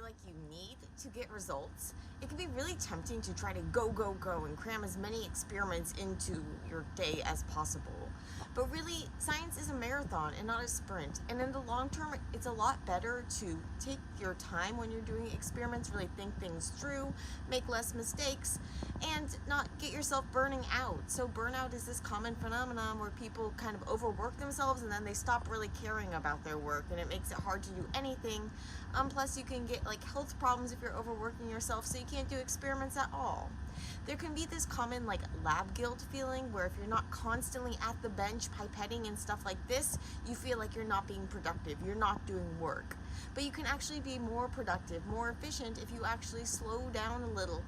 like you need to get results, it can be really tempting to try to go, go, go and cram as many experiments into your day as possible. But really, science is a marathon and not a sprint. And in the long term, it's a lot better to take your time when you're doing experiments, really think things through, make less mistakes, and not get yourself burning out. So burnout is this common phenomenon where people kind of overwork themselves and then they stop really caring about their work, and it makes it hard to do anything. Plus, you can get like health problems if you're overworking yourself, so you can't do experiments at all. There can be this common like lab guilt feeling where if you're not constantly at the bench pipetting and stuff like this, you feel like you're not being productive, you're not doing work. But you can actually be more productive, more efficient if you actually slow down a little,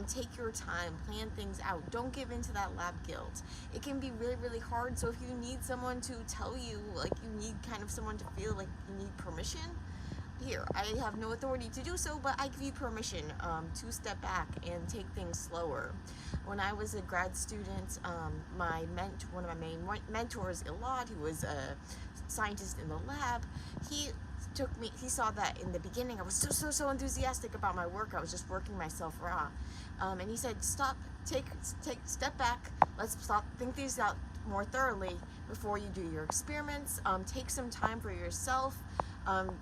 take your time, plan things out. Don't give into that lab guilt. It can be really, really hard. So if you need someone to tell you, like you need kind of someone to feel like you need permission, here, I have no authority to do so, but I give you permission to step back and take things slower. When I was a grad student, one of my main mentors, Elad, who was a scientist in the lab, he saw that in the beginning I was so enthusiastic about my work. I was just working myself raw. And he said, stop, step back, let's stop, think these out more thoroughly before you do your experiments. Take some time for yourself.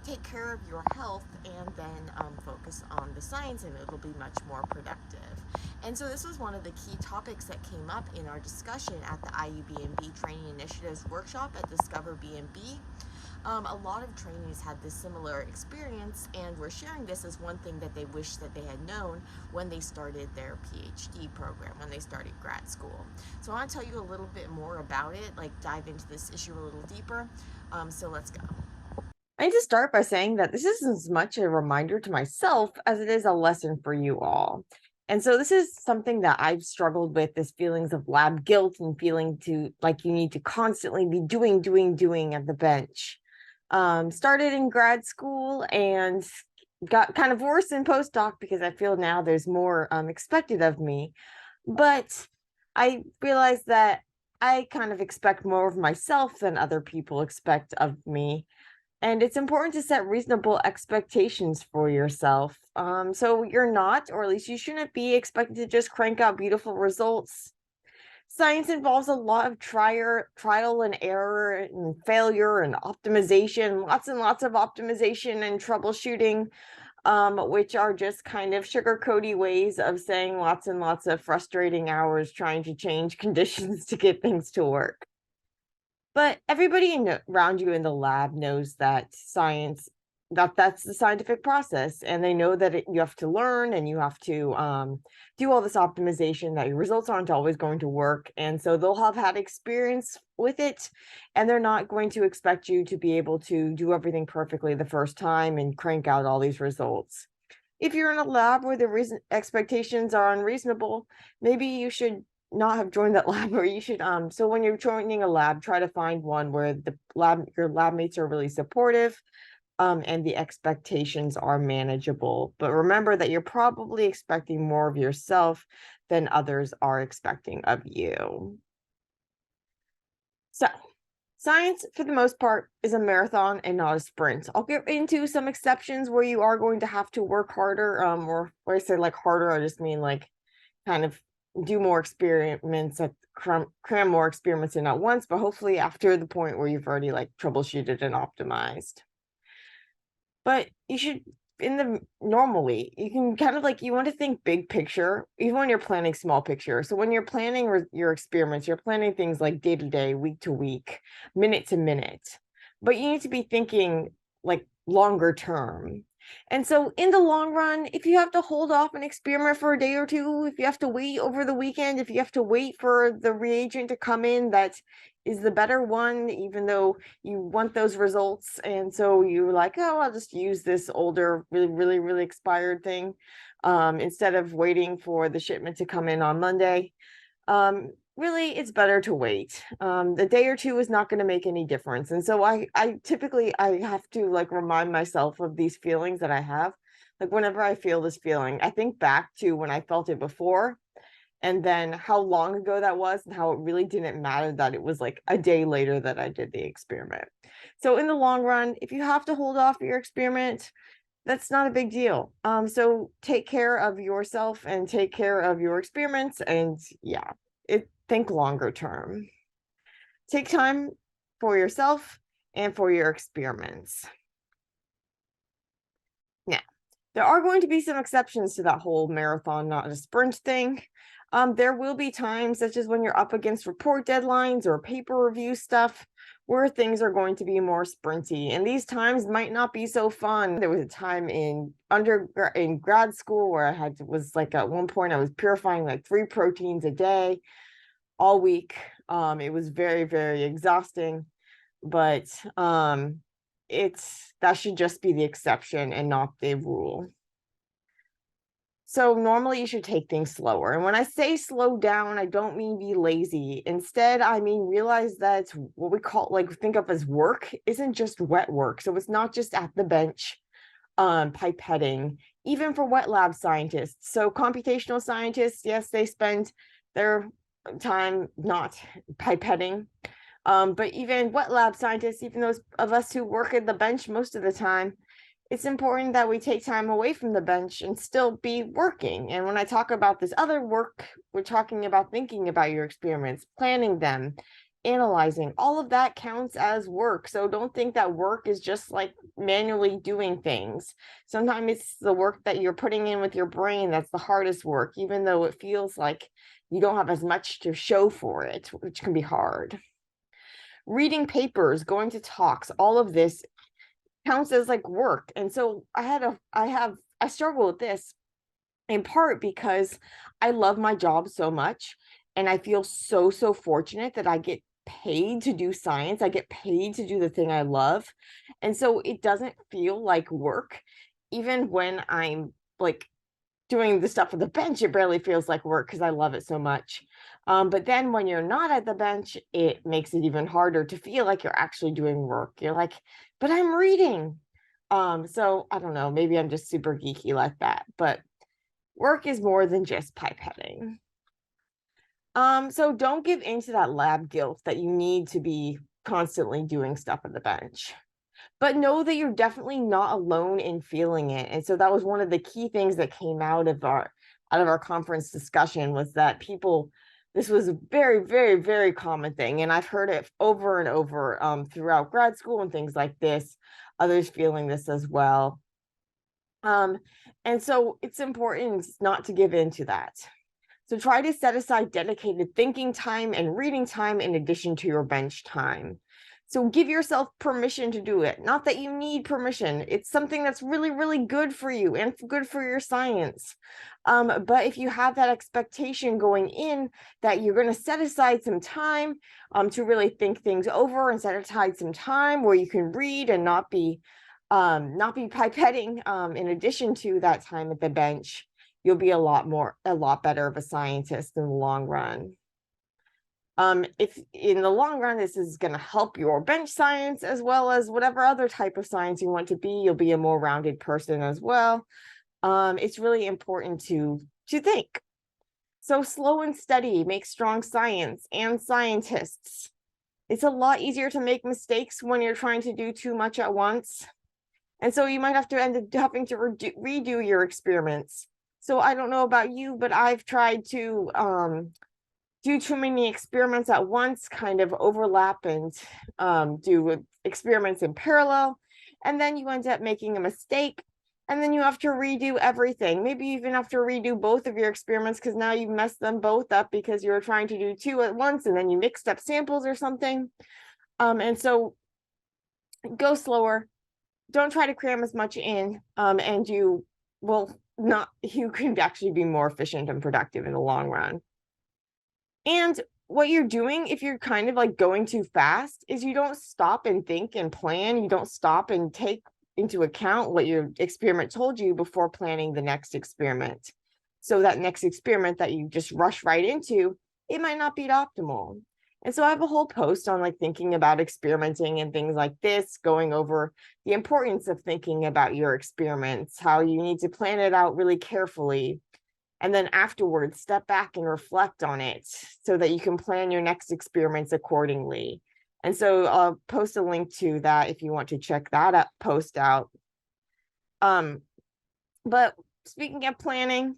Take care of your health, and then focus on the science, and it'll be much more productive. And so this was one of the key topics that came up in our discussion at the IUBMB Trainee Initiative's workshop at DiscoverBMB. A lot of trainees had this similar experience and were sharing this as one thing that they wish that they had known when they started their PhD program, when they started grad school. So I want to tell you a little bit more about it, like dive into this issue a little deeper. So let's go. I need to start by saying that this is as much a reminder to myself as it is a lesson for you all. And so this is something that I've struggled with, this feelings of lab guilt and feeling to like you need to constantly be doing at the bench. Started in grad school and got kind of worse in postdoc because I feel now there's more expected of me. But I realized that I kind of expect more of myself than other people expect of me. And it's important to set reasonable expectations for yourself. So you're not, or at least you shouldn't be expected to just crank out beautiful results. Science involves a lot of trial and error and failure and optimization, lots and lots of optimization and troubleshooting, which are just kind of sugar-coaty ways of saying lots and lots of frustrating hours trying to change conditions to get things to work. But everybody around you in the lab knows that that's the scientific process, and they know that you have to learn and you have to do all this optimization, that your results aren't always going to work. And so they'll have had experience with it, and they're not going to expect you to be able to do everything perfectly the first time and crank out all these results. If you're in a lab where the expectations are unreasonable, maybe you should not have joined that lab, or you should so when you're joining a lab, try to find one where your lab mates are really supportive, and the expectations are manageable. But remember that you're probably expecting more of yourself than others are expecting of you. So science, for the most part, is a marathon and not a sprint. I'll get into some exceptions where you are going to have to work harder, or when I say like harder, I just mean like kind of do more experiments, cram more experiments in at once, but hopefully after the point where you've already like troubleshooted and optimized. But you should, normally, you can kind of like, you want to think big picture, even when you're planning small picture. So when you're planning your experiments, you're planning things like day to day, week to week, minute to minute, but you need to be thinking like longer term. And so in the long run, if you have to hold off an experiment for a day or two, if you have to wait over the weekend, if you have to wait for the reagent to come in that is the better one, even though you want those results, and so you're like, oh, I'll just use this older, really expired thing, instead of waiting for the shipment to come in on Monday, really, it's better to wait. The day or two is not going to make any difference. And so I typically have to like remind myself of these feelings that I have. Like whenever I feel this feeling, I think back to when I felt it before, and then how long ago that was, and how it really didn't matter that it was like a day later that I did the experiment. So in the long run, if you have to hold off your experiment, that's not a big deal. So take care of yourself and take care of your experiments, and yeah, think longer term. Take time for yourself and for your experiments. Now, there are going to be some exceptions to that whole marathon, not a sprint thing. There will be times, such as when you're up against report deadlines or paper review stuff, where things are going to be more sprinty, and these times might not be so fun. There was a time in grad school where was like at one point I was purifying like 3 proteins a day all week. It was very, very exhausting, but that should just be the exception and not the rule. So normally you should take things slower. And when I say slow down, I don't mean be lazy. Instead, I mean realize that what we call, like, think of as work isn't just wet work. So it's not just at the bench, pipetting, even for wet lab scientists. So computational scientists, yes, they spend their time not pipetting. But even wet lab scientists, even those of us who work at the bench most of the time, it's important that we take time away from the bench and still be working. And when I talk about this other work, we're talking about thinking about your experiments, planning them, analyzing. All of that counts as work. So don't think that work is just like manually doing things. Sometimes it's the work that you're putting in with your brain that's the hardest work, even though it feels like you don't have as much to show for it, which can be hard. Reading papers, going to talks, all of this counts as like work. And so I struggle with this in part because I love my job so much, and I feel so fortunate that I get paid to do science. I get paid to do the thing I love. And so it doesn't feel like work. Even when I'm like doing the stuff at the bench, it barely feels like work because I love it so much. But then when you're not at the bench, it makes it even harder to feel like you're actually doing work. You're like, but I'm reading. So I don't know, maybe I'm just super geeky like that, but work is more than just pipetting. So don't give into that lab guilt that you need to be constantly doing stuff at the bench. But know that you're definitely not alone in feeling it. And so that was one of the key things that came out of our conference discussion, was that this was a very, very, very common thing. And I've heard it over and over throughout grad school and things like this, others feeling this as well. And so it's important not to give in to that. So try to set aside dedicated thinking time and reading time in addition to your bench time. So give yourself permission to do it. Not that you need permission. It's something that's really, really good for you and good for your science. But if you have that expectation going in that you're going to set aside some time to really think things over, and set aside some time where you can read and not be pipetting in addition to that time at the bench, you'll be a lot better of a scientist in the long run. If in the long run, this is going to help your bench science as well as whatever other type of science you want to be, you'll be a more rounded person as well. It's really important to think. So slow and steady makes strong science and scientists. It's a lot easier to make mistakes when you're trying to do too much at once. And so you might have to end up having to redo your experiments. So I don't know about you, but I've tried to do too many experiments at once, kind of overlap and do experiments in parallel. And then you end up making a mistake. And then you have to redo everything. Maybe you even have to redo both of your experiments because now you've messed them both up because you were trying to do 2 at once and then you mixed up samples or something. And so go slower. Don't try to cram as much in, and you can actually be more efficient and productive in the long run. And what you're doing, if you're kind of like going too fast, is you don't stop and think and plan. You don't stop and take into account what your experiment told you before planning the next experiment. So that next experiment that you just rush right into, it might not be optimal. And so I have a whole post on like thinking about experimenting and things like this, going over the importance of thinking about your experiments, how you need to plan it out really carefully. And then afterwards, step back and reflect on it so that you can plan your next experiments accordingly. And so I'll post a link to that if you want to check that post out. But speaking of planning,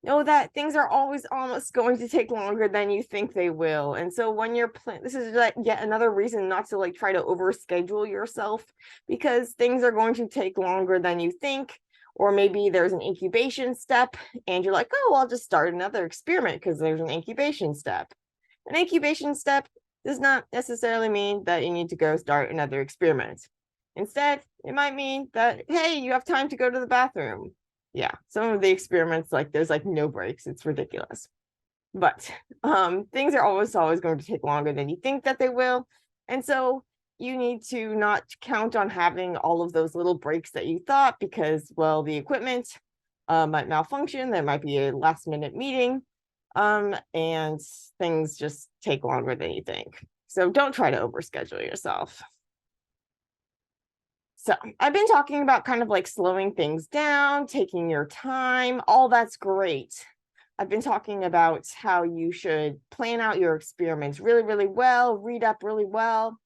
know that things are always almost going to take longer than you think they will. And so when you're this is like yet another reason not to like try to overschedule yourself, because things are going to take longer than you think. Or maybe there's an incubation step and you're like, oh, I'll just start another experiment because there's an incubation step. An incubation step does not necessarily mean that you need to go start another experiment. Instead, it might mean that, hey, you have time to go to the bathroom. Yeah, some of the experiments, like there's like no breaks. It's ridiculous. But things are always going to take longer than you think that they will. And so you need to not count on having all of those little breaks that you thought, because, well, the equipment might malfunction. There might be a last minute meeting, and things just take longer than you think. So don't try to overschedule yourself. So I've been talking about kind of like slowing things down, taking your time, all that's great. I've been talking about how you should plan out your experiments really, really well, read up really well,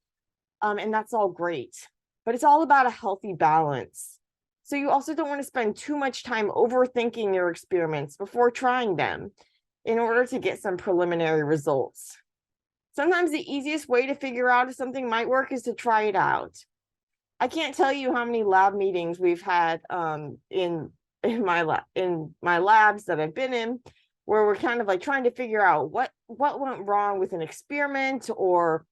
and that's all great. But it's all about a healthy balance. So you also don't want to spend too much time overthinking your experiments before trying them in order to get some preliminary results. Sometimes the easiest way to figure out if something might work is to try it out. I can't tell you how many lab meetings we've had in my labs that I've been in, where we're kind of like trying to figure out what went wrong with an experiment, or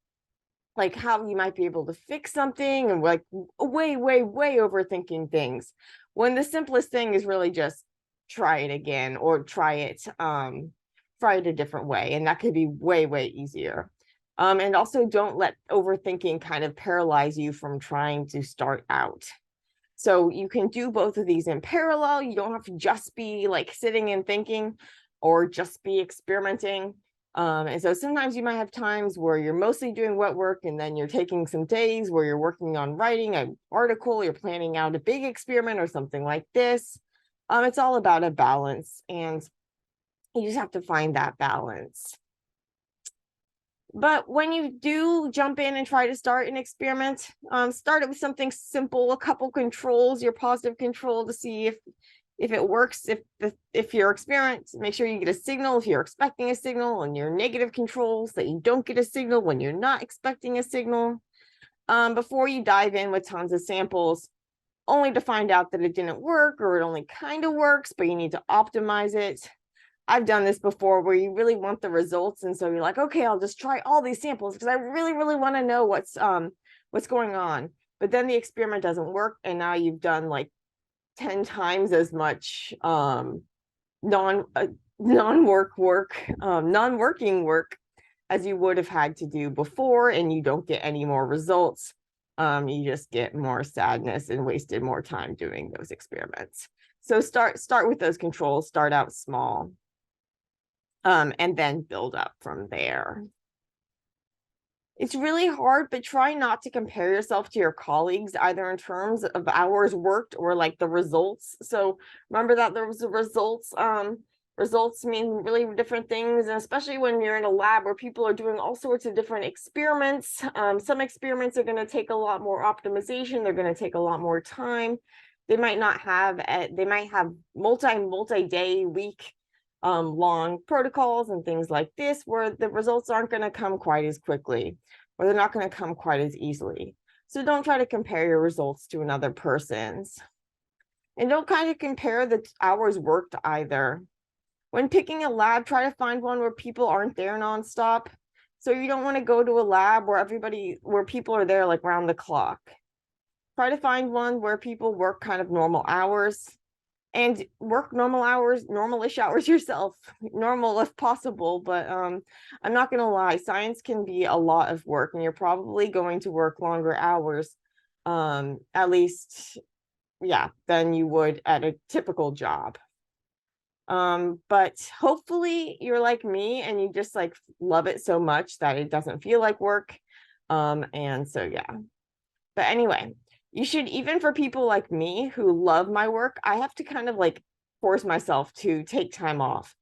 like how you might be able to fix something, and like way overthinking things, when the simplest thing is really just try it again, or try it a different way, and that could be way easier. And also don't let overthinking kind of paralyze you from trying to start out. So you can do both of these in parallel. You don't have to just be like sitting and thinking, or just be experimenting. And so sometimes you might have times where you're mostly doing wet work, and then you're taking some days where you're working on writing an article, you're planning out a big experiment or something like this. It's all about a balance, and you just have to find that balance. But when you do jump in and try to start an experiment, start it with something simple, a couple controls, your positive control, to see if it works. If your experiment, make sure you get a signal if you're expecting a signal, and your negative controls that you don't get a signal when you're not expecting a signal, before you dive in with tons of samples, only to find out that it didn't work, or it only kind of works, but you need to optimize it. I've done this before, where you really want the results, and so you're like, okay, I'll just try all these samples because I really want to know what's going on. But then the experiment doesn't work, and now you've done like 10 times as much non-working work as you would have had to do before, and you don't get any more results. You just get more sadness and wasted more time doing those experiments. So start with those controls, start out small. And then build up from there. It's really hard, but try not to compare yourself to your colleagues, either in terms of hours worked or like the results. So remember that there was the results. Results mean really different things, and especially when you're in a lab where people are doing all sorts of different experiments. Some experiments are going to take a lot more optimization. They're going to take a lot more time. They might not have, they might have multi-day, week long protocols and things like this, where the results aren't going to come quite as quickly, or they're not going to come quite as easily. So don't try to compare your results to another person's. And don't kind of compare the hours worked either. When picking a lab, try to find one where people aren't there nonstop. So you don't want to go to a lab where people are there like round the clock. Try to find one where people work kind of normal hours. And work normal hours, normal-ish hours yourself, normal if possible. But I'm not going to lie, science can be a lot of work, and you're probably going to work longer hours, at least, yeah, than you would at a typical job. But hopefully you're like me, and you just like love it so much that it doesn't feel like work. And so, yeah. But anyway, you should, even for people like me who love my work, I have to kind of like force myself to take time off,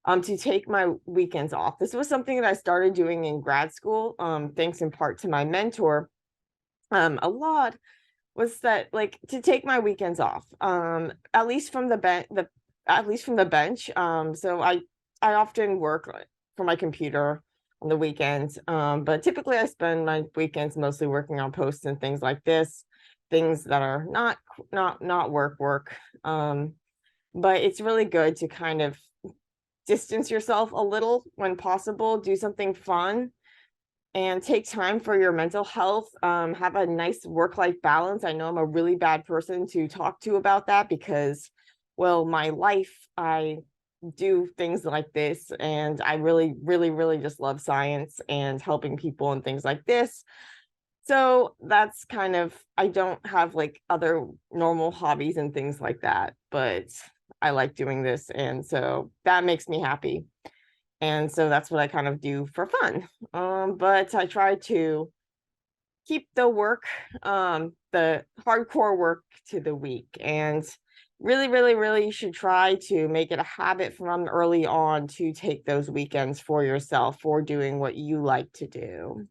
to take my weekends off. This was something that I started doing in grad school, thanks in part to my mentor, Elad. was that like to take my weekends off, at least from the bench. So I often work for my computer on the weekends, but typically I spend my weekends mostly working on posts and things like this, things that are not work. But it's really good to kind of distance yourself a little when possible, do something fun, and take time for your mental health. Have a nice work-life balance. I know I'm a really bad person to talk to about that because, well, my life, I do things like this, and I really just love science and helping people and things like this. So that's kind of, I don't have like other normal hobbies and things like that, but I like doing this, and so that makes me happy. And so that's what I kind of do for fun. But I try to keep the work, the hardcore work to the week, and really you should try to make it a habit from early on to take those weekends for yourself, for doing what you like to do.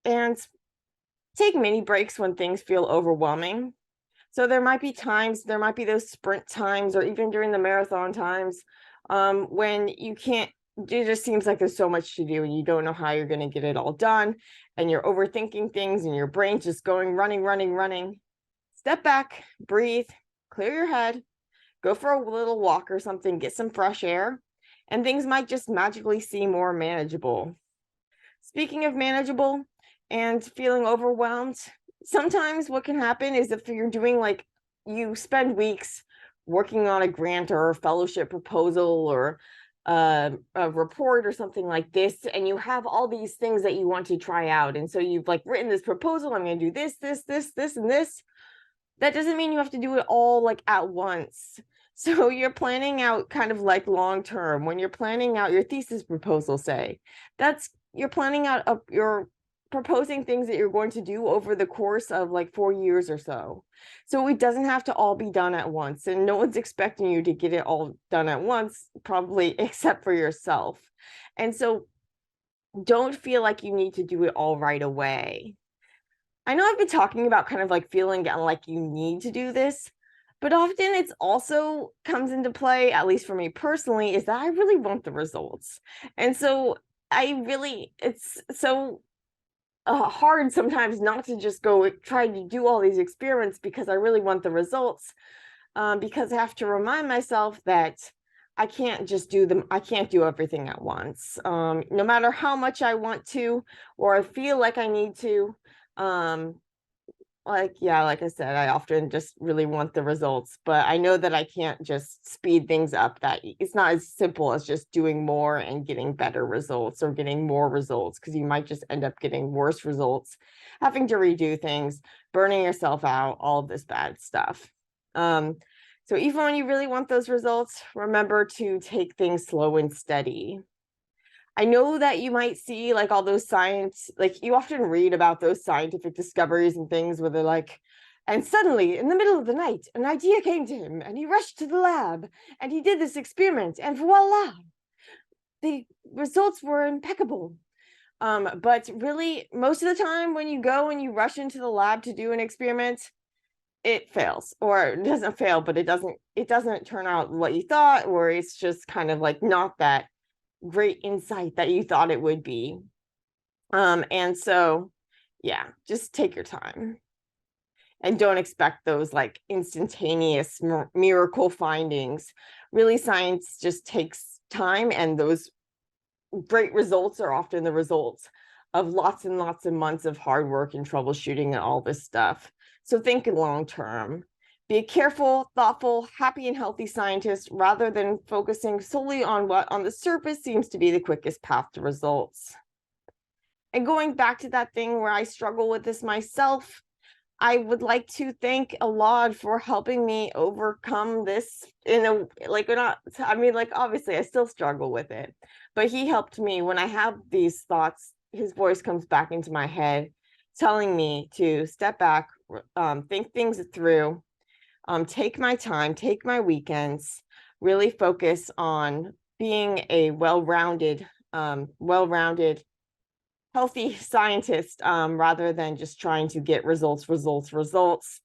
And take mini breaks when things feel overwhelming. So there might be times, there might be those sprint times, or even during the marathon times, when you can't, it just seems like there's so much to do and you don't know how you're going to get it all done, and you're overthinking things and your brain's just going running. Step back, breathe, clear your head, go for a little walk or something, get some fresh air, and things might just magically seem more manageable. Speaking of manageable and feeling overwhelmed, sometimes what can happen is if you're doing like, you spend weeks working on a grant or a fellowship proposal or a report or something like this, and you have all these things that you want to try out. And so you've like written this proposal, I'm going to do this, and this. That doesn't mean you have to do it all like at once. So you're planning out kind of like long term. When you're planning out your thesis proposal, say, that's, you're planning out you're proposing things that you're going to do over the course of like 4 years or so. So it doesn't have to all be done at once, and no one's expecting you to get it all done at once, probably except for yourself. And so don't feel like you need to do it all right away. I know I've been talking about kind of like feeling like you need to do this, but often it's also comes into play, at least for me personally, is that I really want the results. And so it's so hard sometimes not to just go try to do all these experiments because I really want the results, because I have to remind myself that I can't just do them. I can't do everything at once. No matter how much I want to, or I feel like I need to, like I said, I often just really want the results, but I know that I can't just speed things up. That it's not as simple as just doing more and getting better results or getting more results, because you might just end up getting worse results, having to redo things, burning yourself out, all of this bad stuff. So even when you really want those results, remember to take things slow and steady. I know that you might see like all those science, like you often read about those scientific discoveries and things where they're like, and suddenly in the middle of the night, an idea came to him and he rushed to the lab and he did this experiment and voila, the results were impeccable. But really, most of the time when you go and you rush into the lab to do an experiment, it fails, or it doesn't fail, but it doesn't turn out what you thought, or it's just kind of like not that great insight that you thought it would be. And so, yeah, just take your time and don't expect those like instantaneous miracle findings. Really, science just takes time, and those great results are often the results of lots and lots of months of hard work and troubleshooting and all this stuff. So think long term. Be a careful, thoughtful, happy, and healthy scientist rather than focusing solely on what on the surface seems to be the quickest path to results. And going back to that thing where I struggle with this myself, I would like to thank Elad for helping me overcome this in a, like, not, I mean, like, obviously I still struggle with it, but he helped me when I have these thoughts. His voice comes back into my head, telling me to step back, think things through, take my time, take my weekends, really focus on being a well-rounded healthy scientist, rather than just trying to get results,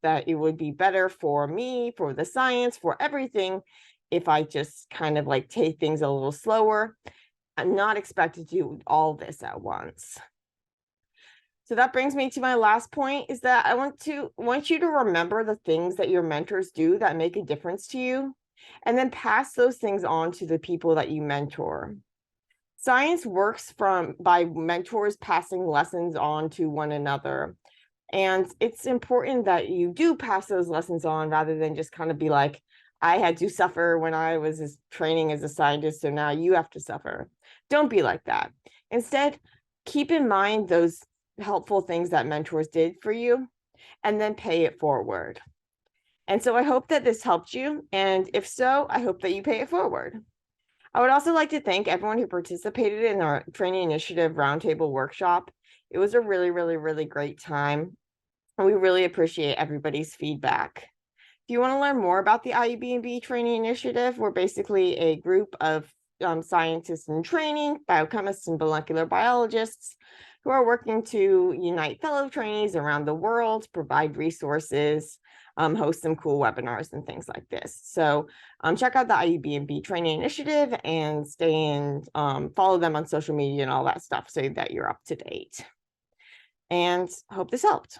that it would be better for me, for the science, for everything, if I just kind of like take things a little slower. I'm not expected to do all this at once. So that brings me to my last point, is that I want you to remember the things that your mentors do that make a difference to you, and then pass those things on to the people that you mentor. Science works by mentors passing lessons on to one another. And it's important that you do pass those lessons on, rather than just kind of be like, I had to suffer when I was training as a scientist, so now you have to suffer. Don't be like that. Instead, keep in mind those helpful things that mentors did for you, and then pay it forward. And so I hope that this helped you. And if so, I hope that you pay it forward. I would also like to thank everyone who participated in our Trainee Initiative Roundtable Workshop. It was a really, really, really great time. And we really appreciate everybody's feedback. If you want to learn more about the IUBMB Trainee Initiative, we're basically a group of scientists in training, biochemists and molecular biologists, who are working to unite fellow trainees around the world, provide resources, host some cool webinars and things like this. So check out the IUBMB Trainee Initiative and follow them on social media and all that stuff, so that you're up to date. And hope this helped.